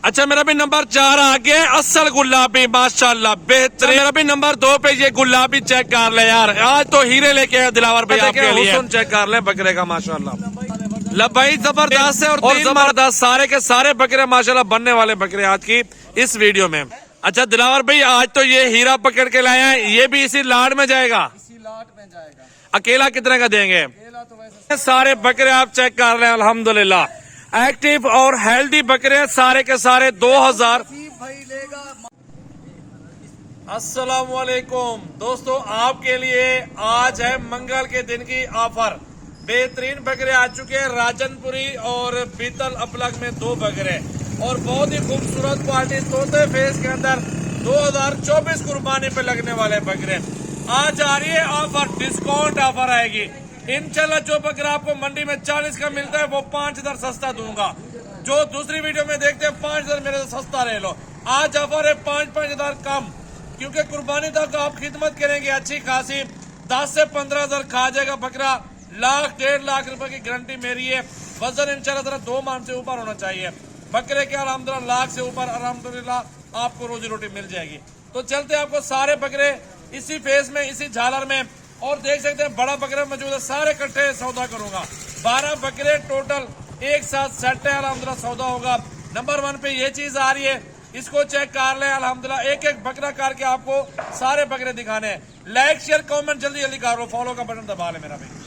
अच्छा मेरा भी नंबर 4 आ गया, असल गुलाबी माशाल्लाह बेहतरीन। मेरा भी नंबर 2 पे ये गुलाबी चेक कर ले यार, आज तो हीरे लेके आए दिलावर भाई आपके लिए। हुस्न चेक कर ले बकरे का माशाल्लाह, लबाई जबरदस्त है और जबरदस्त सारे के सारे बकरे माशाल्लाह बनने वाले बकरे आज की इस वीडियो में। अच्छा दिलावर भाई आज तो ये हीरा पकड़ के लाए हैं, ये भी इसी लाट में जाएगा, इसी लाट में जाएगा। अकेला कितने का देंगे? तो वैसे सारे बकरे आप चेक कर रहे हैं अल्हम्दुलिल्लाह, एक्टिव और हेल्दी बकरे हैं सारे के सारे 2000। भाई लेगा। अस्सलामुअलैकुम दोस्तों, आपके लिए आज है मंगल के दिन की ऑफर। बेहतरीन बकरे आ चुके हैं राजनपुरी और बीतल अपलग में 2 बकरे और बहुत ही खूबसूरत क्वालिटी तोते फेस के अंदर 2024 कुर्बानी पे लगने वाले बकरे। आज आ रही है ऑफर, डिस्काउंट ऑफर आएगी इंशाल्लाह। जो बकरा आपको मंडी में 40 का मिलता है वो 5000 सस्ता दूंगा। जो दूसरी वीडियो में देखते हैं 5000 मेरे से सस्ता ले लो। आज ऑफर है 5-5 कम, क्योंकि कुर्बानी तक आप खिदमत करेंगे अच्छी खासी। 10 से 15,000 खा जाएगा बकरा। 1,00,000-1.5 लाख रुपए की गारंटी मेरी है। वजन इंशाल्लाह जरा 2 मान से ऊपर होना चाहिए बकरे के। अल्हम्दुलिल्लाह लाख से ऊपर अल्हम्दुलिल्लाह आपको रोजी रोटी मिल जाएगी। तो चलते आपको सारे बकरे इसी फेस में, इसी झालर में, और देख सकते हैं बड़ा बकरा मौजूद है। सारे इकट्ठे सौदा करूंगा। 12 बकरे टोटल एक साथ सेट है, अल्हम्दुलिल्लाह सौदा होगा। नंबर 1 पे ये चीज आ रही है, इसको चेक कर ले। अल्हम्दुलिल्लाह एक एक बकरा करके आपको सारे बकरे दिखाने हैं। लाइक शेयर कमेंट जल्दी जल्दी करो, फॉलो का बटन दबा ले मेरा भाई।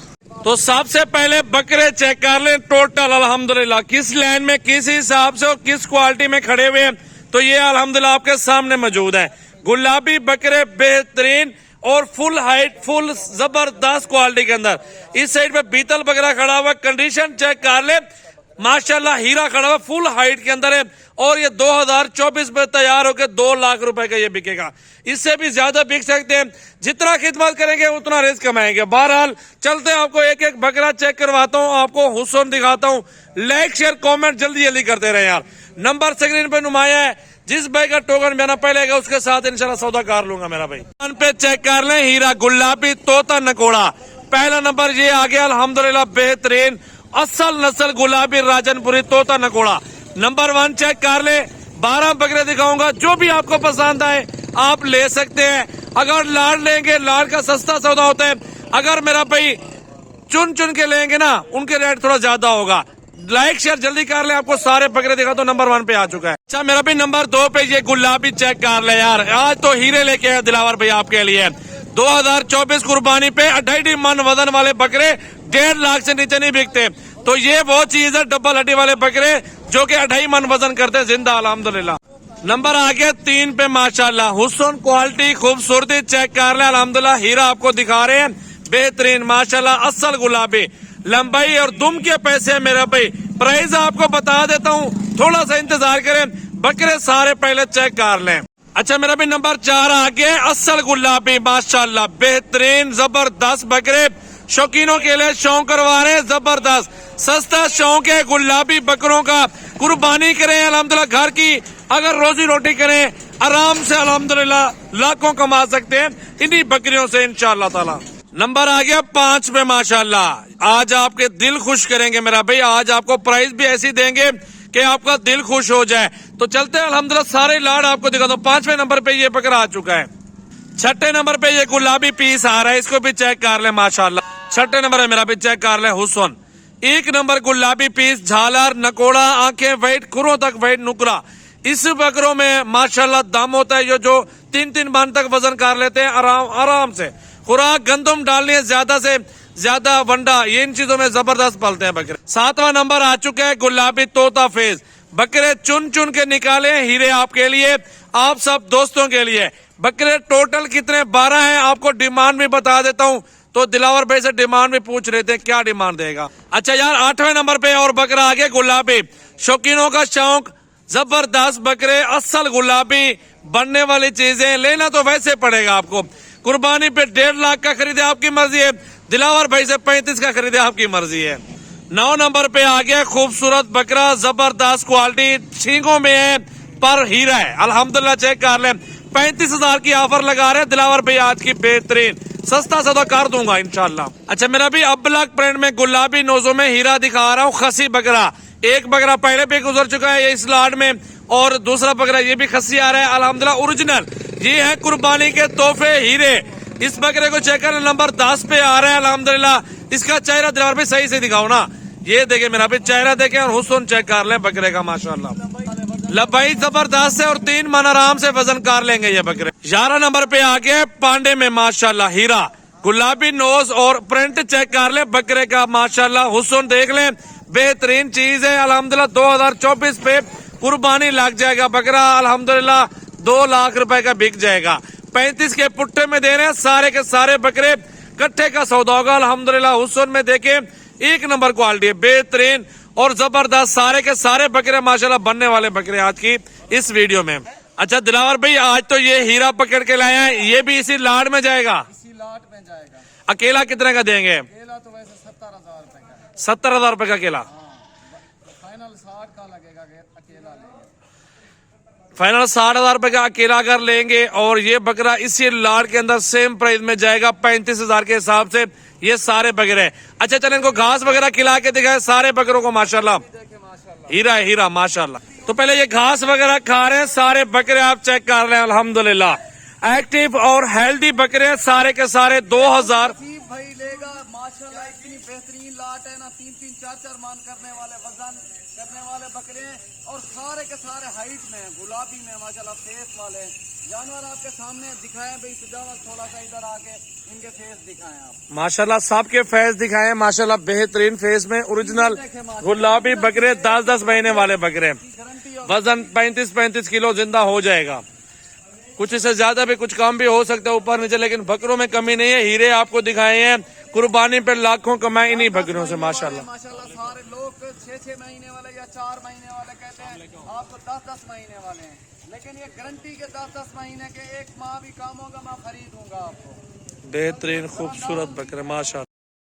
तो सबसे पहले बकरे चेक कर ले टोटल अल्हम्दुलिल्लाह किस लाइन में, किस हिसाब से और किस क्वालिटी में खड़े हुए हैं। तो ये अल्हम्दुलिल्लाह आपके सामने मौजूद है गुलाबी बकरे, बेहतरीन और फुल हाइट, फुल जबरदस्त क्वालिटी के अंदर। इस साइड पे बीतल बकरा खड़ा हुआ, कंडीशन चेक कर ले माशाल्लाह। हीरा खड़ा हुआ फुल हाइट के अंदर है और ये 2024 में तैयार होकर 2 लाख रुपए का ये बिकेगा। इससे भी ज्यादा बिक सकते हैं। जितना खिदमत करेंगे उतना रिस्क कमाएंगे। बहरहाल चलते हैं, आपको एक एक बकरा चेक करवाता हूँ, आपको हुस्न दिखाता हूँ। लाइक शेयर कमेंट जल्दी जल्दी करते रहे यार। नंबर स्क्रीन पे नुमाया है, जिस भाई का टोकन बयाना पहले उसके साथ इंशाल्लाह सौदा कर लूंगा मेरा भाई। पे चेक कर ले हीरा गुलाबी तोता नकोड़ा, पहला नंबर ये आ गया अल्हम्दुलिल्लाह बेहतरीन असल नस्ल गुलाबी राजनपुरी तोता नकोड़ा। नंबर 1 चेक कर ले। 12 बकरे दिखाऊंगा, जो भी आपको पसंद आए आप ले सकते हैं। अगर लाड़ लेंगे, लाड़ का सस्ता सौदा होता है। अगर मेरा भाई चुन चुन के लेंगे ना, उनके रेट थोड़ा ज्यादा होगा। लाइक शेयर जल्दी कर ले, आपको सारे बकरे दिखा। तो नंबर 1 पे आ चुका है। अच्छा मेरा भी नंबर 2 पे ये गुलाबी चेक कर ले यार, आज तो हीरे लेके आए दिलावर भाई आपके लिए। 2024 कुर्बानी पे 2.5 मन वजन वाले बकरे 1.5 लाख से नीचे नहीं बिकते। तो ये वो चीज है, डबल हड्डी वाले बकरे जो कि 2.5 मन वजन करते हैं जिंदा अल्हम्दुलिल्लाह। नंबर आ गया 3 पे माशाल्लाह, हुस्न क्वालिटी खूबसूरती चेक कर ले अल्हम्दुलिल्लाह। हीरा आपको दिखा रहे हैं बेहतरीन माशाल्लाह असल गुलाबी, लंबाई और दुम के पैसे है मेरा भाई। प्राइस आपको बता देता हूँ, थोड़ा सा इंतजार करें। बकरे सारे पहले चेक कर लें। अच्छा मेरा भी नंबर 4 आ गया असल गुलाबी माशाल्लाह बेहतरीन जबरदस्त बकरे। शौकीनों के लिए शौक करवा रहे हैं, जबरदस्त सस्ता शौक है गुलाबी बकरों का। कुर्बानी करें अल्हम्दुलिल्लाह, घर की अगर रोजी रोटी करें आराम से अल्हम्दुलिल्लाह लाखों कमा सकते हैं इन्हीं बकरियों से इंशाअल्लाह ताला। नंबर आ गया 5 पे माशाल्लाह, आज आपके दिल खुश करेंगे मेरा भाई। आज आपको प्राइस भी ऐसी देंगे कि आपका दिल खुश हो जाए। तो चलते हैं अल्हम्दुलिल्लाह सारे लाड़ आपको दिखा दो। 5वें नंबर पे ये बकरा आ चुका है। 6ठे नंबर पे ये गुलाबी पीस आ रहा है, इसको भी चेक कर ले माशाल्लाह। 6ठे नंबर है मेरा भी, चेक कर ले हुस्न। 1 नंबर गुलाबी पीस, झालर नकोड़ा, आंखें वाइट, खुरों तक वाइट नुकरा। इस बकरों में माशाल्लाह दम होता है, जो 3-3 मन तक वजन कर लेते हैं आराम से। खुराक गंदम डालनी है ज्यादा से ज्यादा, वंडा, ये इन चीजों में जबरदस्त पलते हैं बकरे। 7वां नंबर आ चुका है गुलाबी तोता फेस। बकरे चुन चुन के निकाले हीरे आपके लिए, आप सब दोस्तों के लिए। बकरे टोटल कितने? 12 हैं। आपको डिमांड भी बता देता हूँ, तो दिलावर भाई से डिमांड भी पूछ रहे थे क्या डिमांड देगा। अच्छा यार 8वें नंबर पे और बकरा आ गया गुलाबी, शौकीनों का शौक, जबरदस्त बकरे असल गुलाबी बनने वाली चीजें। लेना तो वैसे पड़ेगा आपको। कुर्बानी पे 1.5 लाख का खरीदे आपकी मर्जी है, दिलावर भाई से 35 का खरीदे आपकी मर्जी है। 9 नंबर पे आ गया खूबसूरत बकरा, जबरदस्त क्वालिटी, छींगों में है पर हीरा है अल्हम्दुलिल्लाह। चेक कर ले, 35,000 की ऑफर लगा रहे हैं दिलावर भाई आज की बेहतरीन, सस्ता सौदा कर दूंगा इंशाल्लाह। अच्छा मेरा भी अब ब्लैक प्रिंट में गुलाबी नोजों में हीरा दिखा रहा हूँ, खसी बकरा। एक बकरा पहले भी गुजर चुका है इस लाट में, और दूसरा बकरा ये भी खस्सी आ रहा है अल्हम्दुलिल्लाह ओरिजिनल। ये है कुर्बानी के तोहफे हीरे। इस बकरे को चेक कर नंबर 10 पे आ रहा है अल्हम्दुलिल्लाह। इसका चेहरा दिलावर भी सही से दिखाओ ना, ये देखे मेरा भी चेहरा देखे और हुस्न चेक कर ले बकरे का माशाल्लाह। लंबाई जबरदस्त है और 3 मन आराम से वजन कर लेंगे ये बकरे। 11 नंबर पे आ गया पांडे में माशाल्लाह हीरा, गुलाबी नोज और प्रिंट चेक कर ले बकरे का माशाल्लाह। हुस्न देख ले, बेहतरीन चीज है अल्हम्दुलिल्लाह। 2024 पे कुर्बानी लग जाएगा बकरा अल्हम्दुलिल्लाह। 2 लाख रुपए का बिक जाएगा। 35 के पुट्टे में दे रहे हैं सारे के सारे बकरे। कट्ठे का सौदा होगा अल्हम्दुलिल्लाह। हुस्न में देखे 1 नंबर क्वालिटी है, बेहतरीन और जबरदस्त। सारे के सारे बकरे माशाल्लाह बनने वाले बकरे आज की इस वीडियो में। अच्छा दिलावर भाई, आज तो ये हीरा पकड़ के लाए हैं, ये भी इसी लाड में जाएगा? इसी लाट में जाएगा। अकेला कितने का देंगे? केला तो वैसे 70,000 रुपए का है। 70,000 रुपए का अकेला। फाइनल 60 का लगेगा कि अकेला लेंगे। फाइनल 60,000 रुपए का अकेला अगर लेंगे और ये बकरा इसी लाड के अंदर सेम प्राइस में जाएगा 35,000 के हिसाब से ये सारे बकरे। अच्छा चलें इनको घास वगैरह खिला के दिखाए सारे बकरों को माशाल्लाह। देखे माशाल्लाह। हीरा है हीरा माशाल्लाह। तो पहले ये घास वगैरह खा रहे हैं सारे बकरे, आप चेक कर रहे हैं अल्हम्दुलिल्लाह। एक्टिव और हेल्दी बकरे सारे के सारे 2000। नसीब भाई लेगा माशाल्लाह। इतनी बेहतरीन लाट है ना, 3-3, 4-4 मान करने वाले, वजन करने वाले बकरे हैं और सारे के सारे हाइट में हैं, गुलाबी में माशाल्लाह, फेस वाले हैं। जानवर आपके सामने दिखाएं भाई, सुजावत थोड़ा सा इधर आके इनके फेस दिखाएं आप माशाल्लाह। सबके फेस दिखाए माशाल्लाह, बेहतरीन फेस में ओरिजिनल गुलाबी बकरे, 10-10 महीने वाले बकरे। गारंटी। वजन 35-35 किलो जिंदा हो जाएगा। कुछ इससे ज्यादा भी कुछ कम भी हो सकता है ऊपर नीचे, लेकिन बकरों में कमी नहीं है। हीरे आपको दिखाए हैं, कुर्बानी पे लाखों कमाए इन्हीं बकरियों से माशाल्लाह। माशाल्लाह सारे लोग 6-6 महीने वाले या 4 महीने वाले कहते हैं, आपको 10-10 महीने वाले हैं, लेकिन ये गारंटी के 10-10 महीने के, 1 माह भी काम होगा मैं खरीदूंगा आपको। बेहतरीन खूबसूरत बकरे माशाल्लाह।